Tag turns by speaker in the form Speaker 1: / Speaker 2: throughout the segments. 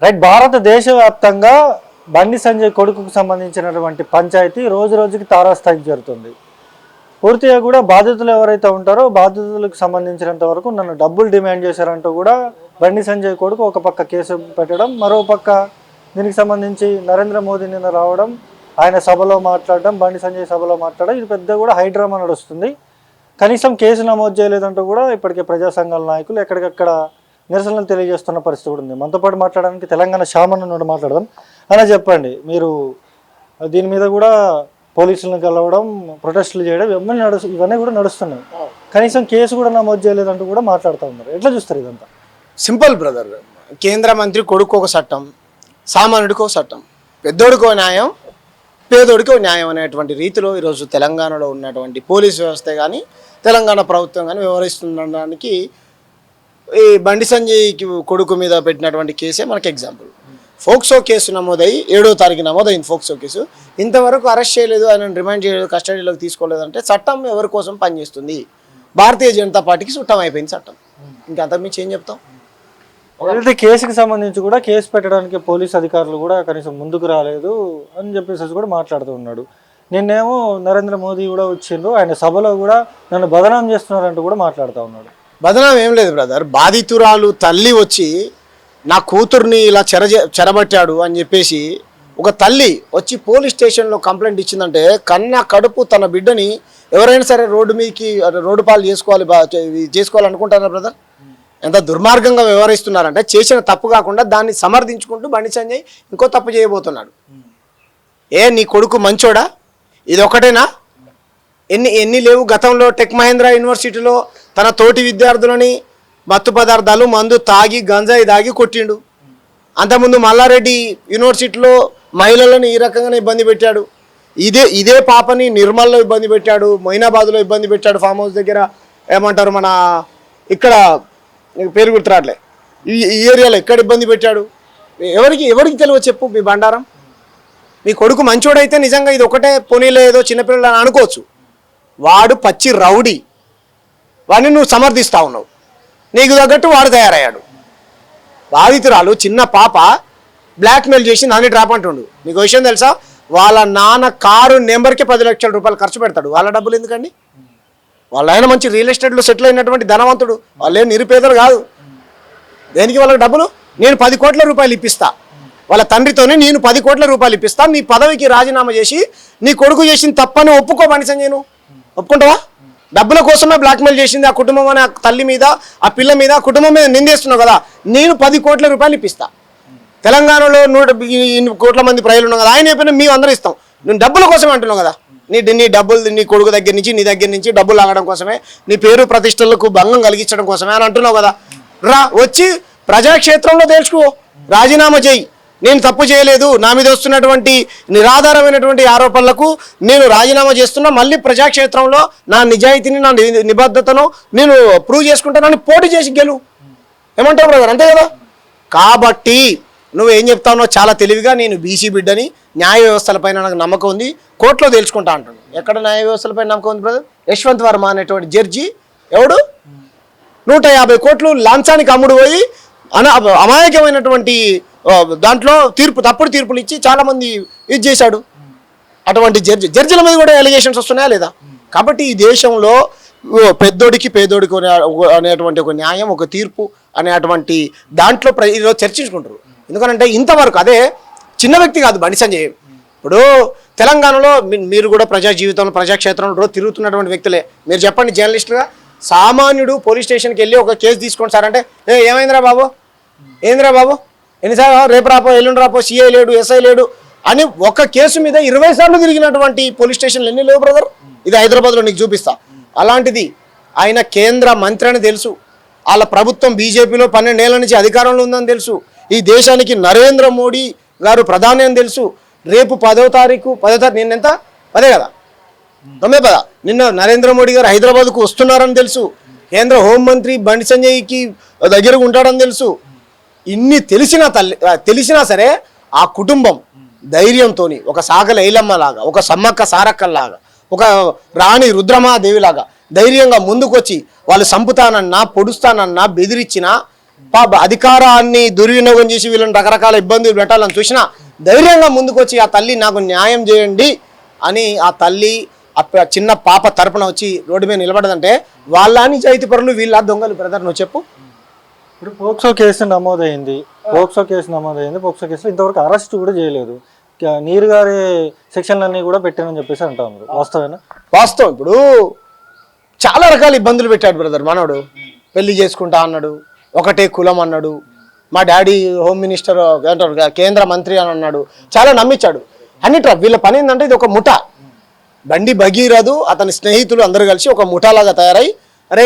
Speaker 1: Right. భారతదేశ వ్యాప్తంగా బండి సంజయ్ కొడుకుకు సంబంధించినటువంటి పంచాయతీ రోజు రోజుకి తారాస్థాయికి జరుగుతుంది. పూర్తిగా కూడా బాధితులు ఎవరైతే ఉంటారో బాధితులకు సంబంధించినంత వరకు నన్ను డబ్బులు డిమాండ్ చేశారంటూ కూడా బండి సంజయ్ కొడుకు ఒక పక్క కేసు పెట్టడం, మరో పక్క దీనికి సంబంధించి నరేంద్ర మోదీ నిన్న రావడం, ఆయన సభలో మాట్లాడడం, బండి సంజయ్ సభలో మాట్లాడడం, ఇది పెద్ద కూడా హైడ్రామా నడుస్తుంది. కనీసం కేసు నమోదు చేయలేదంటూ కూడా ఇప్పటికే ప్రజా సంఘాల నాయకులు ఎక్కడికక్కడ నిరసనలు తెలియజేస్తున్న పరిస్థితి కూడా ఉంది. మనతో పాటు మాట్లాడడానికి తెలంగాణ శ్యామన్ నుండి మాట్లాడదాం. అలా చెప్పండి, మీరు దీని మీద కూడా పోలీసులను కలవడం, ప్రొటెస్టులు చేయడం ఇవన్నీ కూడా నడుస్తున్నాయి. కనీసం కేసు కూడా నమోదు చేయలేదంటూ కూడా మాట్లాడుతూ ఉన్నారు. ఎట్లా చూస్తారు ఇదంతా?
Speaker 2: సింపుల్ బ్రదర్, కేంద్ర మంత్రి కొడుకు ఒక చట్టం, సామాన్యుడికి ఒక చట్టం, పెద్దోడికో న్యాయం, పేదోడికో న్యాయం అనేటువంటి రీతిలో ఈరోజు తెలంగాణలో ఉన్నటువంటి పోలీస్ వ్యవస్థ కానీ తెలంగాణ ప్రభుత్వం కానీ వ్యవహరిస్తుండడానికి ఈ బండి సంజయ్కి కొడుకు మీద పెట్టినటువంటి కేసే మనకి ఎగ్జాంపుల్. ఫోక్సో కేసు నమోదై 7వ తారీఖు నమోదైంది. ఫోక్సో కేసు ఇంతవరకు అరెస్ట్ చేయలేదు, ఆయన రిమాండ్ చేయలేదు, కస్టడీలోకి తీసుకోలేదంటే చట్టం ఎవరి కోసం పనిచేస్తుంది? భారతీయ జనతా పార్టీకి చుట్టం అయిపోయింది చట్టం. ఇంకా అంతకుమించి ఏం చెప్తాం?
Speaker 1: అయితే కేసుకి సంబంధించి కూడా కేసు పెట్టడానికి పోలీస్ అధికారులు కూడా కనీసం ముందుకు రాలేదు అని చెప్పేసి కూడా మాట్లాడుతూ ఉన్నాడు. నిన్నేమో నరేంద్ర మోదీ కూడా వచ్చిండ్రు, ఆయన సభలో కూడా నన్ను బదనాం చేస్తున్నారంటూ కూడా మాట్లాడుతూ ఉన్నాడు.
Speaker 2: బదనాం ఏం లేదు బ్రదర్, బాధితురాలు తల్లి వచ్చి నా కూతుర్ని ఇలా చెరబట్టాడు అని చెప్పేసి ఒక తల్లి వచ్చి పోలీస్ స్టేషన్లో కంప్లైంట్ ఇచ్చిందంటే కన్న కడుపు తన బిడ్డని ఎవరైనా సరే రోడ్డు పాలు చేసుకోవాలనుకుంటారా బ్రదర్? ఎంత దుర్మార్గంగా వ్యవహరిస్తున్నారంటే చేసిన తప్పు కాకుండా దాన్ని సమర్థించుకుంటూ బండి సంజయ్ ఇంకో తప్పు చేయబోతున్నాడు. నీ కొడుకు మంచోడా? ఇది ఒకటేనా? ఎన్ని లేవు? గతంలో టెక్ మహేంద్ర యూనివర్సిటీలో తన తోటి విద్యార్థులని మత్తు పదార్థాలు మందు తాగి గంజాయి తాగి కొట్టిండు. అంతకుముందు మల్లారెడ్డి యూనివర్సిటీలో మహిళలను ఈ రకంగానే ఇబ్బంది పెట్టాడు. ఇదే పాపని నిర్మల్లో ఇబ్బంది పెట్టాడు, మొయినాబాద్లో ఇబ్బంది పెట్టాడు, ఫామ్ హౌస్ దగ్గర ఏమంటారు మన ఇక్కడ పేరు గుర్తురాట్లే ఈ ఏరియాలో ఎక్కడ ఇబ్బంది పెట్టాడు. ఎవరికి తెలియదు చెప్పు మీ బండారం? మీ కొడుకు మంచోడైతే నిజంగా ఇది ఒకటే పోనీలో ఏదో చిన్నపిల్లలు అని అనుకోవచ్చు. వాడు పచ్చి రౌడీ, వాడిని నువ్వు సమర్థిస్తూ ఉన్నావు. నీకు తగ్గట్టు వాడు తయారయ్యాడు. బాధితురాలు చిన్న పాప బ్లాక్మెయిల్ చేసి నాని డ్రాప్ అంటుండు. నీకు విషయం తెలుసా? వాళ్ళ నాన్న కారు నెంబర్కి 10 లక్షల రూపాయలు ఖర్చు పెడతాడు. వాళ్ళ డబ్బులు ఎందుకండి? వాళ్ళ ఆయన మంచి రియల్ ఎస్టేట్లో సెటిల్ అయినటువంటి ధనవంతుడు, వాళ్ళేం నిరుపేదలు కాదు. దేనికి వాళ్ళకి డబ్బులు? నేను 10 కోట్ల రూపాయలు ఇప్పిస్తా, వాళ్ళ తండ్రితోనే నేను 10 కోట్ల రూపాయలు ఇప్పిస్తా, నీ పదవికి రాజీనామా చేసి నీ కొడుకు చేసిన తప్పని ఒప్పుకో బండి సంజయ్. నువ్వు ఒప్పుకుంటావా? డబ్బుల కోసమే బ్లాక్మెయిల్ చేసింది ఆ కుటుంబం అని, ఆ తల్లి మీద, ఆ పిల్ల మీద, ఆ కుటుంబం మీద నిందేస్తున్నావు కదా. నేను 10 కోట్ల రూపాయలు ఇప్పిస్తా. తెలంగాణలో 100 కోట్ల మంది ప్రజలు ఉన్నాం కదా, ఆయన చెప్పిన మేము అందరూ ఇస్తాం. నేను డబ్బుల కోసమే అంటున్నావు కదా. నీ డబ్బులు నీ కొడుకు దగ్గర నుంచి నీ దగ్గర నుంచి డబ్బులు లాగడం కోసమే, నీ పేరు ప్రతిష్టలకు భంగం కలిగించడం కోసమే అని అంటున్నావు కదా. వచ్చి ప్రజాక్షేత్రంలో తేల్చుకో, రాజీనామా చేయి. నేను తప్పు చేయలేదు, నా మీద వస్తున్నటువంటి నిరాధారమైనటువంటి ఆరోపణలకు నేను రాజీనామా చేస్తున్నా, మళ్ళీ ప్రజాక్షేత్రంలో నా నిజాయితీని, నా నిబద్ధతను నేను ప్రూవ్ చేసుకుంటానని పోటీ చేసి గెలు. ఏమంటావు బ్రదర్? అంతే కదా. కాబట్టి నువ్వేం చెప్తానో చాలా తెలివిగా, నేను బీసీ బిడ్డని, న్యాయ వ్యవస్థలపైన నాకు నమ్మకం ఉంది, కోర్టులో తేల్చుకుంటా అంటాడు. ఎక్కడ న్యాయ వ్యవస్థలపైన నమ్మకం ఉంది బ్రదర్? యశ్వంత్ వర్మ అనేటువంటి జడ్జి ఎవడు 150 కోట్లు లంచానికి అమ్ముడు పోయి అమాయకమైనటువంటి దాంట్లో తప్పుడు తీర్పులు ఇచ్చి చాలామంది ఇది చేశాడు. అటువంటి జడ్జిల మీద కూడా ఎలిగేషన్స్ వస్తున్నాయా లేదా? కాబట్టి ఈ దేశంలో పెద్దోడికి పేదోడికి అనేటువంటి ఒక న్యాయం, ఒక తీర్పు అనేటువంటి దాంట్లో ఈరోజు చర్చించుకుంటారు. ఎందుకంటే ఇంతవరకు అదే చిన్న వ్యక్తి కాదు బండి సంజయ్. ఇప్పుడు తెలంగాణలో మీరు కూడా ప్రజా జీవితంలో ప్రజాక్షేత్రంలో తిరుగుతున్నటువంటి వ్యక్తులే. మీరు చెప్పండి, జర్నలిస్టుగా సామాన్యుడు పోలీస్ స్టేషన్కి వెళ్ళి ఒక కేసు తీసుకోండి సార్ అంటే, ఏమైందిరా బాబు, ఏందిరా బాబు, ఎన్నిసార్లు రేపు రాపో ఎల్లుండి రాపో, సిఐ లేడు, ఎస్ఐ లేడు అని ఒక కేసు మీద 20 సార్లు తిరిగినటువంటి పోలీస్ స్టేషన్లు ఎన్ని లేవు బ్రదర్? ఇది హైదరాబాద్లో నీకు చూపిస్తా. అలాంటిది ఆయన కేంద్ర మంత్రి అని తెలుసు, వాళ్ళ ప్రభుత్వం బీజేపీలో 12 ఏళ్ల నుంచి అధికారంలో ఉందని తెలుసు, ఈ దేశానికి నరేంద్ర మోడీ గారు ప్రధాని అని తెలుసు. రేపు 10వ తారీఖు నిన్నెంత 10 కదా, 9 నిన్న నరేంద్ర మోడీ గారు హైదరాబాద్కు వస్తున్నారని తెలుసు. కేంద్ర హోంమంత్రి బండి సంజయ్కి దగ్గరగా ఉంటాడని తెలుసు. ఇన్ని తెలిసినా సరే ఆ కుటుంబం ధైర్యంతో ఒక సాగల ఐలమ్మలాగా, ఒక సమ్మక్క సారక్కల్లాగా, ఒక రాణి రుద్రమాదేవిలాగా ధైర్యంగా ముందుకొచ్చి వాళ్ళు సంపుతానన్నా, పొడుస్తానన్నా, బెదిరించినా అధికారాన్ని దుర్వినియోగం చేసి వీళ్ళని రకరకాల ఇబ్బందులు పెట్టాలని చూసినా ధైర్యంగా ముందుకొచ్చి ఆ తల్లి నాకు న్యాయం చేయండి అని ఆ తల్లి చిన్న పాప తరపున వచ్చి రోడ్డు మీద నిలబడదంటే వాళ్ళ నిజాయితీ పరులు వీళ్ళ దొంగలు బ్రదర్ నువ్వు చెప్పు.
Speaker 1: ఇప్పుడు పోక్సో కేసు నమోదైంది, పోక్సో కేసులో ఇంతవరకు అరెస్ట్ కూడా చేయలేదు, నీరు గారి సెక్షన్లన్నీ కూడా పెట్టానని చెప్పేసి అంటా ఉన్నారు, వాస్తవేనా?
Speaker 2: వాస్తవం. ఇప్పుడు చాలా రకాల ఇబ్బందులు పెట్టాడు బ్రదర్ మనోడు. పెళ్లి చేసుకుంటా అన్నాడు, ఒకటే కులం అన్నాడు, మా డాడీ హోమ్ మినిస్టర్ అంటారు కేంద్ర మంత్రి అని అన్నాడు, చాలా నమ్మించాడు అన్నిట్రా. వీళ్ళ పని ఏంటంటే ఇది ఒక ముఠా. బండి భగీరథు అతని స్నేహితులు అందరూ కలిసి ఒక ముఠాలాగా తయారై అరే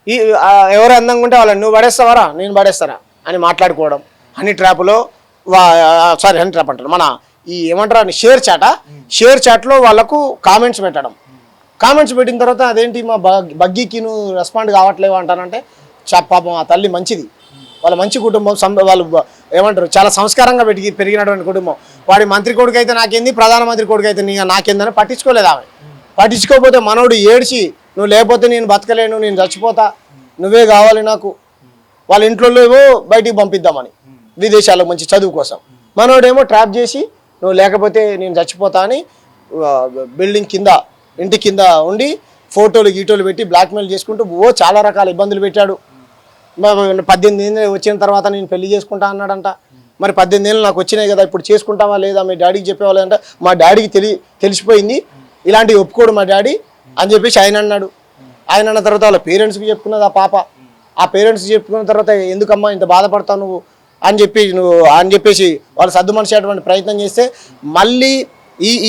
Speaker 2: ఈ ఎవరు అందంగా ఉంటే వాళ్ళని నువ్వు పడేస్తావారా నేను పడేస్తారా అని మాట్లాడుకోవడం. హనీ ట్రాప్లో హనీ ట్రాప్ అంటారు మన ఈ ఏమంటారు షేర్ చాట్లో వాళ్ళకు కామెంట్స్ పెట్టడం. కామెంట్స్ పెట్టిన తర్వాత అదేంటి మా బగ్గీకి నువ్వు రెస్పాండ్ కావట్లేవు అంటానంటే పాపం ఆ తల్లి మంచిది, వాళ్ళ మంచి కుటుంబం, వాళ్ళు ఏమంటారు చాలా సంస్కారంగా పెరిగినటువంటి కుటుంబం. వాడి మంత్రి కొడుకు అయితే నాకేంది, ప్రధానమంత్రి కొడుకు అయితే నాకేందని పట్టించుకోలేదు ఆమె. పట్టించుకోకపోతే మనోడు ఏడ్చి నువ్వు లేకపోతే నేను బతకలేను, నేను చచ్చిపోతా, నువ్వే కావాలి నాకు, వాళ్ళ ఇంట్లో బయటికి పంపిద్దామని విదేశాలకు మంచి చదువు కోసం. మనోడేమో ట్రాప్ చేసి నువ్వు లేకపోతే నేను చచ్చిపోతా అని బిల్డింగ్ కింద ఇంటి కింద ఉండి ఫోటోలు గీటోలు పెట్టి బ్లాక్మెయిల్ చేసుకుంటూ చాలా రకాల ఇబ్బందులు పెట్టాడు. 18 ఏళ్ళు వచ్చిన తర్వాత నేను పెళ్లి చేసుకుంటా అన్నాడంట. మరి 18 ఏళ్ళు నాకు వచ్చినాయి కదా, ఇప్పుడు చేసుకుంటావా లేదా మీ డాడీకి చెప్పేవాళ్ళంట. మా డాడీకి తెలిసిపోయింది ఇలాంటివి ఒప్పుకోడు మా డాడీ అని చెప్పేసి ఆయన అన్నాడు. ఆయన అన్న తర్వాత వాళ్ళ పేరెంట్స్కి చెప్పుకున్నది ఆ పాప. ఆ పేరెంట్స్కి చెప్పుకున్న తర్వాత ఎందుకమ్మా ఇంత బాధపడతావు నువ్వు అని చెప్పేసి వాళ్ళు సర్దు మనిషేటువంటి ప్రయత్నం చేస్తే మళ్ళీ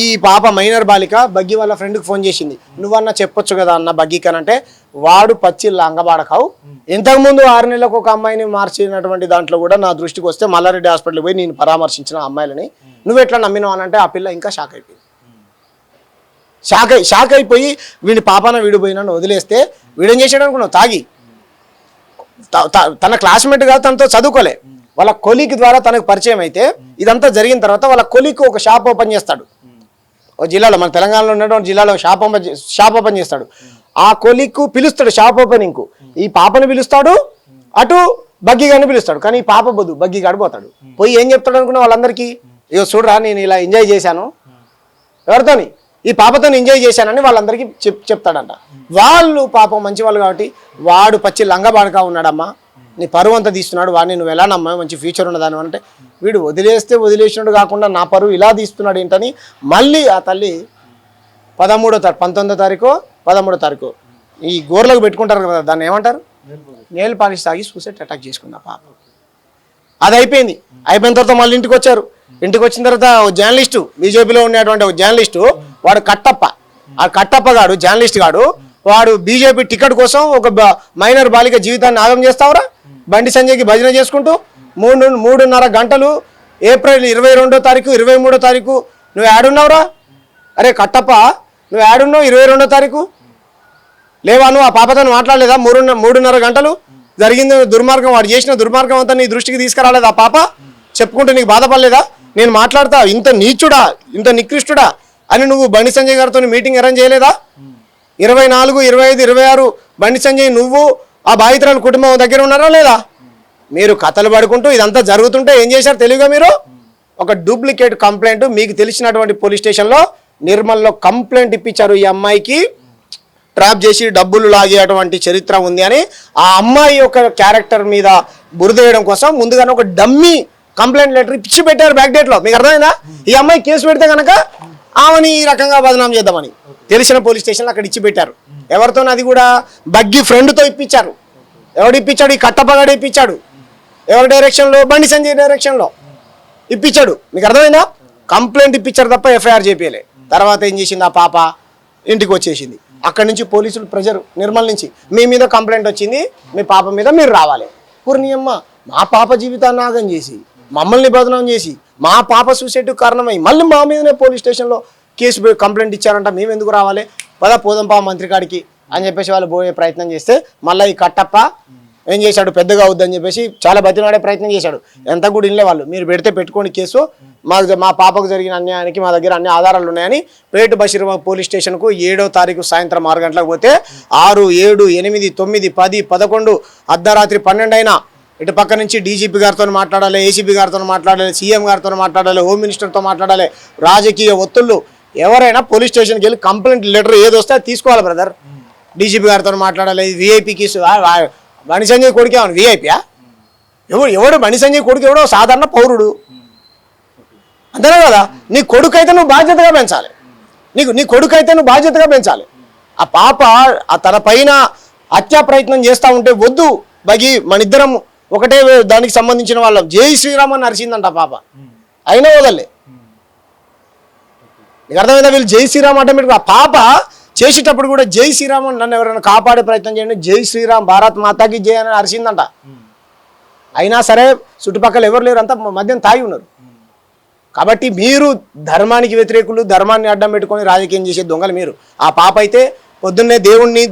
Speaker 2: ఈ పాప మైనర్ బాలిక బగ్గి వాళ్ళ ఫ్రెండ్కి ఫోన్ చేసింది. నువ్వన్నా చెప్పొచ్చు కదా అన్న బగ్గీకి అంటే వాడు పచ్చిళ్ళ అంగబాడకావు. ఇంతకుముందు 6 నెలలకు ఒక అమ్మాయిని మార్చినటువంటి దాంట్లో కూడా నా దృష్టికి వస్తే మల్లారెడ్డి హాస్పిటల్కి పోయి నేను పరామర్శించిన అమ్మాయిలని నువ్వు ఎట్లా నమ్మినావు అని అంటే ఆ పిల్ల ఇంకా షాక్ అయిపోయింది. షాక్ అయిపోయి వీడి పాపన వీడు పోయినా వదిలేస్తే వీడేం చేసాడు అనుకున్నావు, తాగి తన క్లాస్మేట్ కాదు, తనతో చదువుకోలే, వాళ్ళ కొలీగ్ ద్వారా తనకు పరిచయం అయితే ఇదంతా జరిగిన తర్వాత వాళ్ళ కొలీగ్ ఒక షాప్ ఓపెన్ చేస్తాడు. ఒక జిల్లాలో మన తెలంగాణలో ఉన్నటువంటి జిల్లాలో షాప్ ఓపెన్ చేస్తాడు. ఆ కొలీగ్ పిలుస్తాడు షాప్ ఓపెనింగ్కు, ఈ పాపను పిలుస్తాడు, అటు బగ్గీగాని పిలుస్తాడు. కానీ ఈ పాప బొద్దు బగ్గీగాడు పోతాడు. పోయి ఏం చెప్తాడు అనుకున్నా వాళ్ళందరికీ, ఇగో చూడరా నేను ఇలా ఎంజాయ్ చేశాను, ఎవరితోని ఈ పాపతో ఎంజాయ్ చేశానని వాళ్ళందరికీ చెప్తాడంట. వాళ్ళు పాపం మంచి వాళ్ళు కాబట్టి వాడు పచ్చి లంగబాడక ఉన్నాడమ్మా, నీ పరువు అంతా తీస్తున్నాడు, వాడిని నువ్వు ఎలా నమ్మా మంచి ఫ్యూచర్ ఉన్నదాని అంటే వీడు వదిలేసినట్టు కాకుండా నా పరువు ఇలా తీస్తున్నాడు ఏంటని మళ్ళీ ఆ తల్లి 19వ తారీఖు ఈ గోర్లకు పెట్టుకుంటారు కదా, దాన్ని ఏమంటారు, నేల్ పాలిష్ తాగి సూసైడ్ అటాక్ చేసుకుంది ఆ పాప. అది అయిపోయింది. అయిపోయిన తర్వాత మళ్ళీ ఇంటికి వచ్చారు. ఇంటికి వచ్చిన తర్వాత జర్నలిస్టు, బీజేపీలో ఉండేటువంటి ఒక జర్నలిస్టు, వాడు కట్టప్ప, ఆ కట్టప్ప గాడు జర్నలిస్ట్ గాడు, వాడు బీజేపీ టికెట్ కోసం ఒక మైనర్ బాలిక జీవితాన్ని ఆగం చేస్తావురా, బండి సంజయ్కి భజన చేసుకుంటూ 3.5 గంటలు ఏప్రిల్ 22వ తారీఖు 23వ తారీఖు నువ్వు యాడున్నావురా? అరే కట్టప్ప నువ్వు యాడున్నావు 22వ తారీఖు లేవా? నువ్వు ఆ పాపతో మాట్లాడలేదా? 3.5 గంటలు జరిగింది దుర్మార్గం, వాడు చేసిన దుర్మార్గం అంతా నీ దృష్టికి తీసుకురాలేదా? ఆ పాప చెప్పుకుంటే నీకు బాధపడలేదా? నేను మాట్లాడతా, ఇంత నీచుడా ఇంత నికృష్టుడా అని నువ్వు బండి సంజయ్ గారితో మీటింగ్ అరేంజ్ చేయలేదా? 24, 25, 26 బండి సంజయ్ నువ్వు ఆ బాధితురాల కుటుంబం దగ్గర ఉన్నారా లేదా? మీరు కథలు పడుకుంటూ ఇదంతా జరుగుతుంటే ఏం చేశారు తెలివిగా మీరు? ఒక డూప్లికేట్ కంప్లైంట్ మీకు తెలిసినటువంటి పోలీస్ స్టేషన్లో నిర్మల్లో కంప్లైంట్ ఇప్పించారు. ఈ అమ్మాయికి ట్రాప్ చేసి డబ్బులు లాగేటువంటి చరిత్ర ఉంది అని ఆ అమ్మాయి యొక్క క్యారెక్టర్ మీద బురదేయడం కోసం ముందుగానే ఒక డమ్మీ కంప్లైంట్ లెటర్ ఇచ్చి పెట్టారు బ్యాక్ డేట్లో. మీకు అర్థమైందా? ఈ అమ్మాయి కేసు పెడితే కనుక ఆమెని ఈ రకంగా బదనాం చేద్దామని తెలిసిన పోలీస్ స్టేషన్లో అక్కడ ఇచ్చి పెట్టారు. ఎవరితో? అది కూడా బగ్గి ఫ్రెండ్తో ఇప్పించారు. ఎవడు ఇప్పించాడు? ఈ కట్టప్పగాడు ఇప్పించాడు. ఎవరి డైరెక్షన్లో? బండి సంజయ్ డైరెక్షన్లో ఇప్పించాడు. మీకు అర్థమైందా? కంప్లైంట్ ఇప్పించారు తప్ప ఎఫ్ఐఆర్ చేపియలే. తర్వాత ఏం చేసింది? ఆ పాప ఇంటికి వచ్చేసింది. అక్కడి నుంచి పోలీసులు ప్రెజర్, నిర్మల్ నుంచి మీ మీద కంప్లైంట్ వచ్చింది, మీ పాప మీద మీరు రావాలి. పూర్ణియమ్మ మా పాప జీవితాన్ని నాగం చేసి మమ్మల్ని బదనాం చేసి మా పాప సూసైడ్కి కారణమై మళ్ళీ మా మీదనే పోలీస్ స్టేషన్లో కేసు కంప్లైంట్ ఇచ్చారంట, మేము ఎందుకు రావాలి, పోదంపా మంత్రి కాడికి అని చెప్పేసి వాళ్ళు పోయే ప్రయత్నం చేస్తే మళ్ళీ ఈ కట్టప్ప ఏం చేశాడు, పెద్దగా అవుద్దని చెప్పేసి చాలా బతినాడే ప్రయత్నం చేశాడు. ఎంత కూడా ఇల్లే వాళ్ళు, మీరు పెడితే పెట్టుకోండి కేసు, మా పాపకు జరిగిన అన్యాయానికి మా దగ్గర అన్ని ఆధారాలు ఉన్నాయని పేటు బషీరాబాద్ పోలీస్ స్టేషన్కు 7వ తారీఖు సాయంత్రం 6 గంటలకు పోతే 6, 7, 8, 9, 10, 11 అర్ధరాత్రి 12 అయినా ఇటు పక్క నుంచి డీజీపీ గారితో మాట్లాడాలి, ఏసీపీ గారితో మాట్లాడాలి, సీఎం గారితో మాట్లాడాలి, హోమ్ మినిస్టర్తో మాట్లాడాలి, రాజకీయ ఒత్తుళ్ళు. ఎవరైనా పోలీస్ స్టేషన్కి వెళ్ళి కంప్లైంట్ లెటర్ ఏది వస్తే అది తీసుకోవాలి బ్రదర్. డీజీపీ గారితో మాట్లాడాలి. వీఐపీకి బండి సంజయ్ కొడుకు ఏమన్నా వీఐపీయా? ఎవడు బండి సంజయ్ కొడుకు ఎవడో సాధారణ పౌరుడు, అంతేనా కదా? నీ కొడుకు అయితే నువ్వు బాధ్యతగా పెంచాలి. నీ కొడుకు అయితే నువ్వు బాధ్యతగా పెంచాలి. ఆ పాప తన పైన హత్యా ప్రయత్నం చేస్తూ ఉంటే వద్దు బగి మన ఇద్దరం ఒకటే దానికి సంబంధించిన వాళ్ళం జై శ్రీరామ్ అని అరిచిందంట ఆ పాప, అయినా వదలే. నీకు అర్థమైందా? వీళ్ళు జై శ్రీరామ్ ఆటోమేటిక్గా ఆ పాప చేసేటప్పుడు కూడా జై శ్రీరామ్ అని నన్ను ఎవరైనా కాపాడే ప్రయత్నం చేయండి, జై శ్రీరామ్ భారత్ మాతాకి జై అని అరిచిందంట. అయినా సరే చుట్టుపక్కల ఎవరు లేరు, అంతా మద్యం తాగి ఉన్నారు. కాబట్టి మీరు ధర్మానికి వ్యతిరేకులు, ధర్మాన్ని అడ్డం పెట్టుకొని రాజకీయం చేసే దొంగలు మీరు. ఆ పాప అయితే పొద్దున్నే దేవుణ్ణి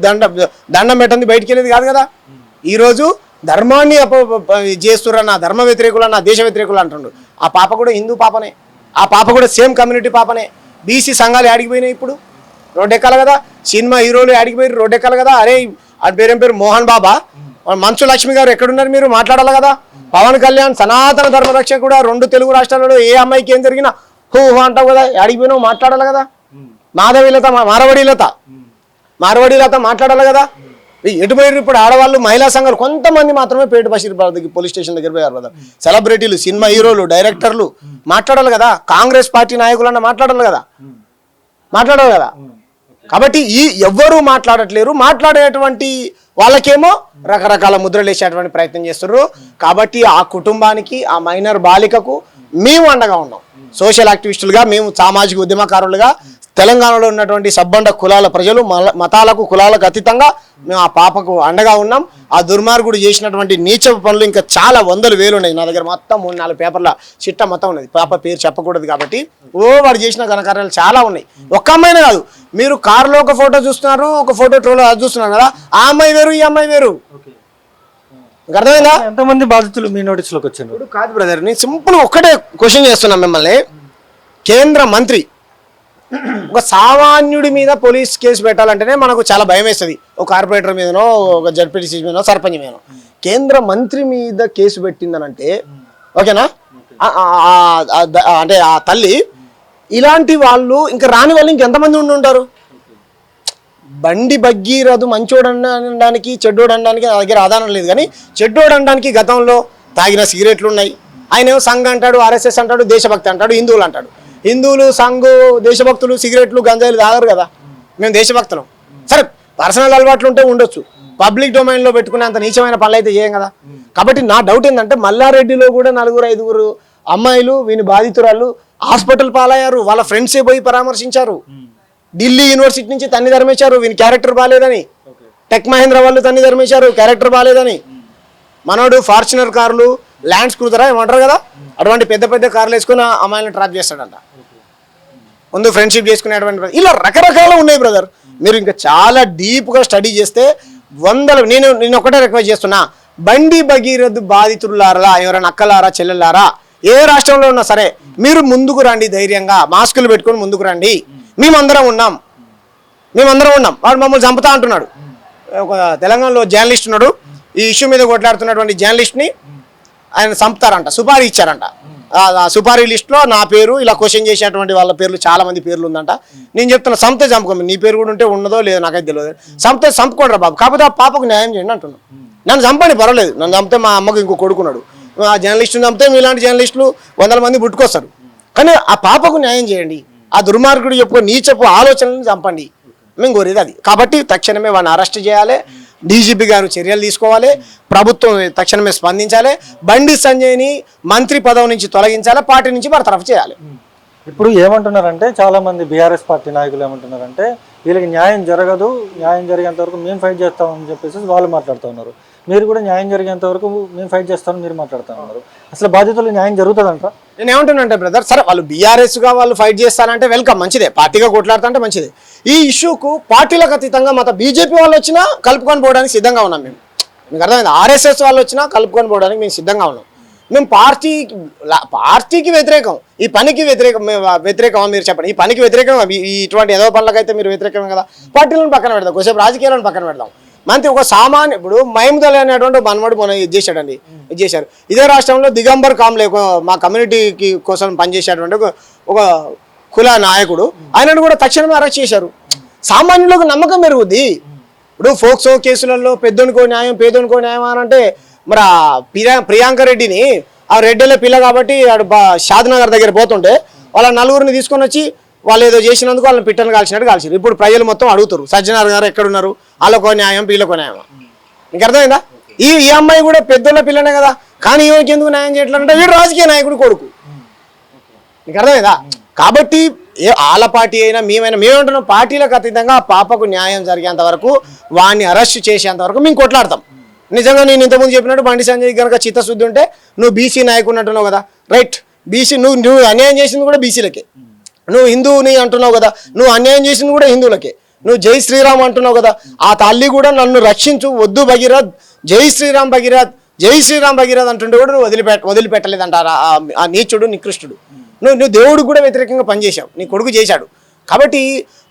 Speaker 2: దండం పెట్టండి బయటికి వెళ్ళేది కాదు కదా. ఈరోజు ధర్మాన్ని చేస్తున్నా, ధర్మ వ్యతిరేకులన్నా, దేశ వ్యతిరేకులు అంటుండు. ఆ పాప కూడా హిందూ పాపనే, ఆ పాప కూడా సేమ్ కమ్యూనిటీ పాపనే. బీసీ సంఘాలు ఆడిగిపోయినాయి, ఇప్పుడు రోడ్డెక్కాలి కదా. సినిమా హీరోలు ఆడిగిపోయి రోడ్డెక్కాలి కదా. అరే ఆ పేరేం పేరు మోహన్ బాబా, మంచు లక్ష్మి గారు ఎక్కడున్నారు? మీరు మాట్లాడాలి కదా. పవన్ కళ్యాణ్ సనాతన ధర్మరక్ష కూడా 2 తెలుగు రాష్ట్రాలలో ఏ అమ్మాయికి ఏం జరిగినా హూ అంటావు కదా, ఆడిగిపోయినావు మాట్లాడాలి కదా. మార్వాడీలత మాట్లాడాలి కదా. ఎటుపోయారు ఇప్పుడు ఆడవాళ్ళు, మహిళా సంఘాలు కొంతమంది మాత్రమే పేట బషీర్ పోలీస్ స్టేషన్ దగ్గర పోయారు కదా. సెలబ్రిటీలు, సినిమా హీరోలు, డైరెక్టర్లు మాట్లాడాలి కదా. కాంగ్రెస్ పార్టీ నాయకులన్నా మాట్లాడాలి కదా. కాబట్టి ఎవ్వరూ మాట్లాడట్లేరు. మాట్లాడేటువంటి వాళ్ళకేమో రకరకాల ముద్రలు వేసేటువంటి ప్రయత్నం చేస్తున్నారు. కాబట్టి ఆ కుటుంబానికి, ఆ మైనర్ బాలికకు మేము అండగా ఉన్నాం. సోషల్ యాక్టివిస్టులుగా, మేము సామాజిక ఉద్యమకారులుగా, తెలంగాణలో ఉన్నటువంటి సబ్బండ కులాల ప్రజలు, మతాలకు కులాలకు అతీతంగా మేము ఆ పాపకు అండగా ఉన్నాం. ఆ దుర్మార్గుడు చేసినటువంటి నీచ పనులు ఇంకా చాలా వందలు వేలు ఉన్నాయి. నా దగ్గర మొత్తం 3-4 పేపర్ల చిట్ట మొత్తం ఉన్నది. పాప పేరు చెప్పకూడదు కాబట్టి. వాడు చేసిన ఘనకార్యాలు చాలా ఉన్నాయి. ఒక్క అమ్మాయినే కాదు, మీరు కారులో ఒక ఫోటో చూస్తున్నారు, ఒక ఫోటో ట్రోలో అది చూస్తున్నారు కదా. ఆ అమ్మాయి వేరు, ఈ అమ్మాయి వేరు. అర్థమైందా?
Speaker 1: ఎంతమంది బాధితులు మీ నోటీసులోకి వచ్చారు?
Speaker 2: కాదు బ్రదర్, నేను సింపుల్ ఒక్కటే క్వశ్చన్ చేస్తున్నాను మిమ్మల్ని. కేంద్ర మంత్రి ఒక సామాన్యుడి మీద పోలీస్ కేసు పెట్టాలంటేనే మనకు చాలా భయం వేస్తుంది. ఒక కార్పొరేటర్ మీదనో, ఒక జడ్పీటీసీ మీదనో, సర్పంచ్ మీదనో. కేంద్ర మంత్రి మీద కేసు పెట్టిందనంటే ఓకేనా, అంటే ఆ తల్లి, ఇలాంటి వాళ్ళు ఇంకా రాని వాళ్ళు ఇంకెంతమంది ఉండి ఉంటారు? బండి భగీరథు మంచోడు అనడానికి, చెడ్డోడు అనడానికి నా దగ్గర ఆధారం లేదు. కానీ చెడ్డోడు అనడానికి గతంలో తాగిన సిగరెట్లు ఉన్నాయి. ఆయన ఏమో సంఘ్ అంటాడు, ఆర్ఎస్ఎస్ అంటాడు, దేశభక్తి అంటాడు, హిందువులు అంటాడు. హిందువులు, సంఘు, దేశభక్తులు సిగరెట్లు, గంజాయిలు తాగరు కదా. మేము దేశభక్తులం. సరే, పర్సనల్ అలవాట్లు ఉంటే ఉండొచ్చు, పబ్లిక్ డొమైన్లో పెట్టుకునే అంత నీచమైన పనులు అయితే చేయం కదా. కాబట్టి నా డౌట్ ఏంటంటే, మల్లారెడ్డిలో కూడా 4-5 అమ్మాయిలు వీని బాధితురాళ్ళు హాస్పిటల్ పాలయ్యారు. వాళ్ళ ఫ్రెండ్సే పోయి పరామర్శించారు. ఢిల్లీ యూనివర్సిటీ నుంచి తన్ని ధర్మేశారు, వీని క్యారెక్టర్ బాగాలేదని. టెక్ మహేంద్ర వాళ్ళు తన్ని ధర్మేశారు, క్యారెక్టర్ బాగాలేదని. మనోడు ఫార్చునర్ కార్లు, ల్యాండ్స్ క్రూజరా ఏమంటారు కదా, అటువంటి పెద్ద పెద్ద కార్లు వేసుకుని అమ్మాయిలను ట్రాప్ చేస్తాడంట. ముందు ఫ్రెండ్షిప్ చేసుకునేటువంటి ఇలా రకరకాలు ఉన్నాయి బ్రదర్. మీరు ఇంకా చాలా డీప్గా స్టడీ చేస్తే నేను ఒకటే రిక్వెస్ట్ చేస్తున్నా, బండి భగీరథ్ బాధితులారా, ఎవరైనా అక్కలారా, చెల్లెలారా, ఏ రాష్ట్రంలో ఉన్నా సరే మీరు ముందుకు రండి, ధైర్యంగా మాస్కులు పెట్టుకొని ముందుకు రండి. మేమందరం ఉన్నాం. వాడు మమ్మల్ని చంపుతా అంటున్నాడు. ఒక తెలంగాణలో జర్నలిస్ట్ ఉన్నాడు, ఈ ఇష్యూ మీద కొట్లాడుతున్నటువంటి జర్నలిస్ట్ని ఆయన చంపుతారంట, సుపారీ ఇచ్చారంట. ఆ సుపారీ లిస్ట్లో నా పేరు, ఇలా క్వశ్చన్ చేసేటువంటి వాళ్ళ పేర్లు చాలా మంది పేర్లు ఉందంట. నేను చెప్తున్నా, సంపతే చంపుకోండి, నీ పేరు కూడా ఉంటే ఉన్నదో లేదో నాకైతే తెలియదు. చంపుకోండి రా బాబు, కాకపోతే ఆ పాపకు న్యాయం చేయండి అంటున్నాను. నన్ను చంపండి పర్వాలేదు, నన్ను చంపితే మా అమ్మకు ఇంకో కొడుకున్నాడు, ఆ జర్నలిస్టుని చంపితే మీలాంటి జర్నలిస్టులు 100 మంది పుట్టుకొస్తారు. కానీ ఆ పాపకు న్యాయం చేయండి. ఆ దుర్మార్గుడు నీచపు ఆలోచనలను చంపండి, మేము కోరేది అది. కాబట్టి తక్షణమే వాడిని అరెస్ట్ చేయాలి, డీజీపీ గారు చర్యలు తీసుకోవాలి, ప్రభుత్వం తక్షణమే స్పందించాలి, బండి సంజయ్ని మంత్రి పదవి నుంచి తొలగించాలి, పార్టీ నుంచి బర్తరఫ్ చేయాలి.
Speaker 1: ఇప్పుడు ఏమంటున్నారంటే, చాలామంది బీఆర్ఎస్ పార్టీ నాయకులు ఏమంటున్నారంటే, వీళ్ళకి న్యాయం జరగదు, న్యాయం జరిగేంత వరకు మేము ఫైట్ చేస్తామని చెప్పేసి వాళ్ళు మాట్లాడుతూ ఉన్నారు. మీరు కూడా న్యాయం జరిగేంత వరకు మేము ఫైట్ చేస్తామని మీరు మాట్లాడుతూ ఉన్నారు. అసలు బాధితులు న్యాయం జరుగుతుందంట?
Speaker 2: నేను ఏమంటున్నానంటే బ్రదర్, సరే వాళ్ళు బీఆర్ఎస్గా వాళ్ళు ఫైట్ చేస్తానంటే వెల్కమ్, మంచిదే. పార్టీగా కొట్లాడుతుంటే మంచిదే. ఈ ఇష్యూకు పార్టీలకు అతీతంగా మత బీజేపీ వాళ్ళు వచ్చినా కలుపుకొని పోవడానికి సిద్ధంగా ఉన్నాం. మీకు అర్థమైంది? ఆర్ఎస్ఎస్ వాళ్ళు వచ్చినా కలుపుకొని పోవడానికి మేము సిద్ధంగా ఉన్నాం. మేము పార్టీకి వ్యతిరేకం, ఈ పనికి వ్యతిరేకమా మీరు చెప్పండి. ఈ పనికి వ్యతిరేకం, ఇటువంటి ఏదో పనులకైతే మీరు వ్యతిరేకమే కదా. పార్టీలను పక్కన పెడదాం, కొంచెం రాజకీయాలను పక్కన పెడదాం. మంత్రి ఒక సామాన్య ఇప్పుడు మహిమదల్ అనేటువంటి మనవాడు మనం ఇది చేశాడండి, ఇది చేశారు. ఇదే రాష్ట్రంలో దిగంబర్ కామ్లే మా కమ్యూనిటీకి కోసం పనిచేసేటువంటి ఒక కుల నాయకుడు, ఆయనను కూడా తక్షణమే అరెస్ట్ చేశారు. సామాన్యులకు నమ్మకం పెరుగుద్ది. ఇప్పుడు ఫోక్సో కేసులలో పెద్దోనికో న్యాయం పేదోనికో న్యాయం అని అంటే మరి ప్రియాంక రెడ్డిని ఆ రెడ్డిల పిల్ల కాబట్టి షాద్నగర్ దగ్గర పోతుంటే వాళ్ళ నలుగురిని తీసుకొని వచ్చి వాళ్ళు ఏదో చేసినందుకు వాళ్ళని పిట్టను కాల్చినట్టు కాల్చారు. ఇప్పుడు ప్రజలు మొత్తం అడుగుతారు సజ్జనార్ గారు ఎక్కడున్నారు, వాళ్ళకో న్యాయం వీళ్ళకో న్యాయం. నీకు అర్థమైందా? ఈ అమ్మాయి కూడా పెద్దోళ్ళ పిల్లనే కదా, కానీ ఈమెకి ఎందుకు న్యాయం చేయట్లంటే వీడు రాజకీయ నాయకుడు కొడుకు. నీకు అర్థమైందా? కాబట్టి వాళ్ళ పార్టీ అయినా మేమేమంటున్నాం, పార్టీలకు అతీతంగా ఆ పాపకు న్యాయం జరిగేంత వరకు వాడిని అరెస్ట్ చేసేంత వరకు మేము కొట్లాడతాం. నిజంగా నేను ఇంతకుముందు చెప్పినట్టు బండి సంజయ్ కనుక చిత్తశుద్ధి ఉంటే నువ్వు బీసీ నాయకుడు అంటున్నావు కదా, రైట్, బీసీ నువ్వు అన్యాయం చేసింది కూడా బీసీలకే. నువ్వు హిందువుని అంటున్నావు కదా, నువ్వు అన్యాయం చేసింది కూడా హిందువులకే. నువ్వు జై శ్రీరామ్ అంటున్నావు కదా, ఆ తల్లి కూడా నన్ను రక్షించు, వద్దు భగీరథ్, జై శ్రీరామ్ భగీరథ్, జై శ్రీరామ్ భగీరథ్ అంటుంటే కూడా నువ్వు వదిలిపెట్టలేదంటారా ఆ నీచుడు నికృష్టుడు. నువ్వు దేవుడికి కూడా వ్యతిరేకంగా పనిచేశావు, నీ కొడుకు చేశాడు. కాబట్టి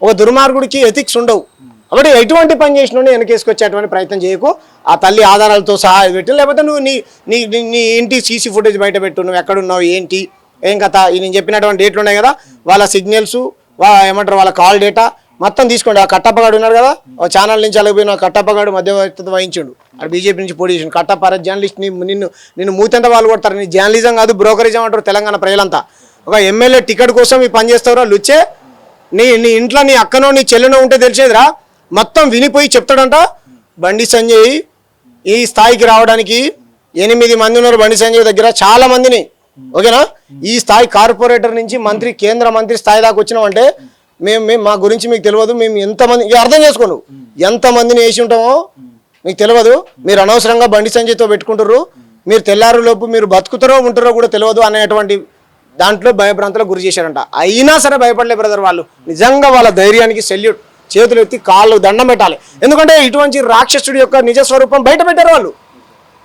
Speaker 2: ఒక దుర్మార్గుడికి ఎథిక్స్ ఉండవు. కాబట్టి ఎటువంటి పని చేసినా వెనకేసుకొచ్చేటువంటి ప్రయత్నం చేయకు. ఆ తల్లి ఆధారాలతో సహా పెట్టు, లేకపోతే నువ్వు నీ ఇంటి సీసీ ఫుటేజ్ బయట పెట్టు, నువ్వు ఎక్కడున్నావు ఏంటి ఏం కథ. నేను చెప్పినటువంటి డేట్లు ఉన్నాయి కదా, వాళ్ళ సిగ్నల్స్ ఏమంటారు వాళ్ళ కాల్ డేటా మొత్తం తీసుకోండి. ఆ కట్టప్పగాడు ఉన్నాడు కదా, ఒక ఛానల్ నుంచి అలగిపోయిన కట్టప్పగాడు మధ్యవర్తిత్వం వహించాడు, అది బీజేపీ నుంచి పోటీ చేసిండు. కట్టప్ప జర్నలిస్ట్ నిన్ను మూతెంత వాళ్ళు కొడతారు. నీ జర్నలిజం కాదు బ్రోకరిజం అంటారు తెలంగాణ ప్రజలంతా. ఒక ఎమ్మెల్యే టికెట్ కోసం ఈ పని చేస్తావురా లుచ్చే. నీ ఇంట్లో నీ అక్కనో నీ చెల్లెనో ఉంటే తెలిసేదిరా, మొత్తం వినిపోయి చెప్తాడంట. బండి సంజయ్ ఈ స్థాయికి రావడానికి 8 మంది ఉన్నారు బండి సంజయ్ దగ్గర, చాలా మందిని. ఓకేనా? ఈ స్థాయి కార్పొరేటర్ నుంచి మంత్రి, కేంద్ర మంత్రి స్థాయి దాకా వచ్చినామంటే మేము మా గురించి మీకు తెలియదు. మేము ఎంతమంది అర్థం చేసుకోండి, ఎంతమందిని వేసి ఉంటామో మీకు తెలియదు. మీరు అనవసరంగా బండి సంజయ్తో పెట్టుకుంటారు. మీరు తెల్లారులోపు మీరు బతుకుతారో ఉంటారో కూడా తెలియదు అనేటువంటి దాంట్లో భయభ్రాంతులకు గురి చేశారంట. అయినా సరే భయపడలే బ్రదర్ వాళ్ళు. నిజంగా వాళ్ళ ధైర్యానికి సెల్యూట్, చేతులు ఎత్తి కాళ్ళు దండం పెట్టాలి. ఎందుకంటే ఇటువంటి రాక్షసుడి యొక్క నిజ స్వరూపం బయట పెట్టారు వాళ్ళు.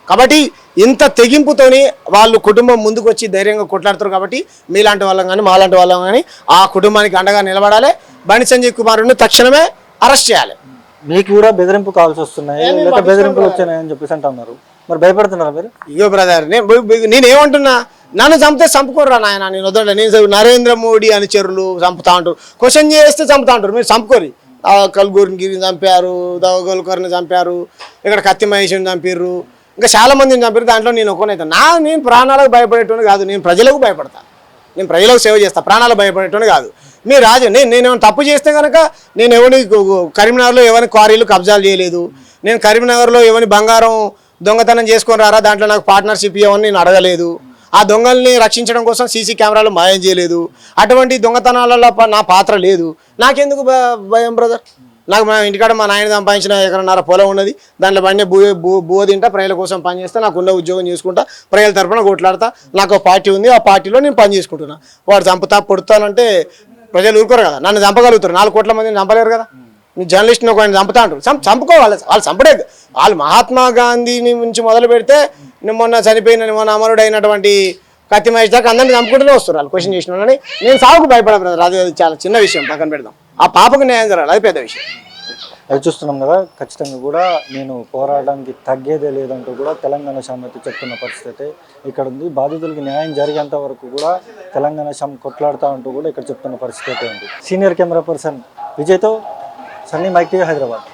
Speaker 2: కాబట్టి ఇంత తెగింపుతోని వాళ్ళు కుటుంబం ముందుకు వచ్చి ధైర్యంగా కొట్లాడతారు. కాబట్టి మీలాంటి వాళ్ళం కానీ మాలాంటి వాళ్ళం కానీ ఆ కుటుంబానికి అండగా నిలబడాలి. బండి సంజయ్ కుమారుడిని తక్షణమే అరెస్ట్ చేయాలి.
Speaker 1: మీకు కూడా బెదిరింపు కాల్స్ వస్తున్నాయి, లేదా బెదిరింపులు వచ్చాయని చెప్పేసి అంటున్నారు, మరి భయపడుతున్నారా మీరు?
Speaker 2: అయ్యో బ్రదర్, నేనేమంటున్నా, నన్ను చంపితే చంపుకోర్రా నాయన, నేను వద్దంటే. నేను నరేంద్ర మోడీ అనుచరులు చంపుతా ఉంటారు, క్వశ్చన్ చేస్తే చంపుతా ఉంటారు. మీరు చంపుకోరి. కల్గూరిని చంపారు, గోల్కర్ని చంపారు, ఇక్కడ కత్తి మహేష్ని చంపారు, ఇంకా చాలా మందిని చంపారు. దాంట్లో నేను ఒక్కనైతే నేను ప్రాణాలకు భయపడేటువంటి కాదు, నేను ప్రజలకు భయపడతా, నేను ప్రజలకు సేవ చేస్తా, ప్రాణాలకు భయపడేటువంటి కాదు. మీ రాజు నేనేమైనా తప్పు చేస్తే కనుక నేను ఎవరి కరీంనగర్లో ఎవరి క్వారీలు కబ్జాలు చేయలేదు, నేను కరీంనగర్లో ఎవరి బంగారం దొంగతనం చేసుకొని రారా దాంట్లో నాకు పార్ట్నర్షిప్ ఇవ్వని నేను అడగలేదు, ఆ దొంగల్ని రక్షించడం కోసం సీసీ కెమెరాలు మాయం చేయలేదు, అటువంటి దొంగతనాలలో నా పాత్ర లేదు. నాకెందుకు భయం బ్రదర్? నాకు మా ఇంటికాడ మా నాయన సంపాదించిన 1.5 ఎకరం పొలం ఉన్నది, దాంట్లో బండి బువ్వ తింటా, ప్రజల కోసం పనిచేస్తా, నాకు ఉన్న ఉద్యోగం చేసుకుంటా, ప్రజల తరఫున కొట్లాడతా, నాకు పార్టీ ఉంది, ఆ పార్టీలో నేను పని చేసుకుంటున్నా. వాడు చంపుతా పొడుతానంటే ప్రజలు ఊరుకోరు కదా, నన్ను చంపగలుగుతారు, 4 కోట్ల మందిని చంపలేరు కదా. మీ జర్నలిస్ట్ని ఒక చంపుతా అంటారు, చంపుకోవాలి. వాళ్ళు చంపడే, వాళ్ళు మహాత్మా గాంధీని నుంచి మొదలు పెడితే మొన్న చనిపోయిన మొన్న అమరుడు అయినటువంటి కత్తి మహేష్ దాకా అందరినీ చంపుకుంటూనే వస్తారు వాళ్ళు క్వశ్చన్ చేసిన వాళ్ళని. నేను సాగుకు భయపడదు, అది చాలా చిన్న విషయం, పక్కన పెడదాం. ఆ పాపకు న్యాయం జరగాలి, అది పెద్ద విషయం.
Speaker 1: అది చూస్తున్నాం కదా, ఖచ్చితంగా కూడా నేను పోరాడడానికి తగ్గేదే లేదంటూ కూడా తెలంగాణ సమితి చెప్తున్న పరిస్థితి ఇక్కడ ఉంది. బాధితులకి న్యాయం జరిగేంత వరకు కూడా తెలంగాణ సమితి కొట్లాడుతూ అంటూ కూడా ఇక్కడ చెప్తున్న పరిస్థితి ఉంది. సీనియర్ కెమెరా పర్సన్ విజయ్తో సన్నీ, మైక్ టీవీ, హైదరాబాద్.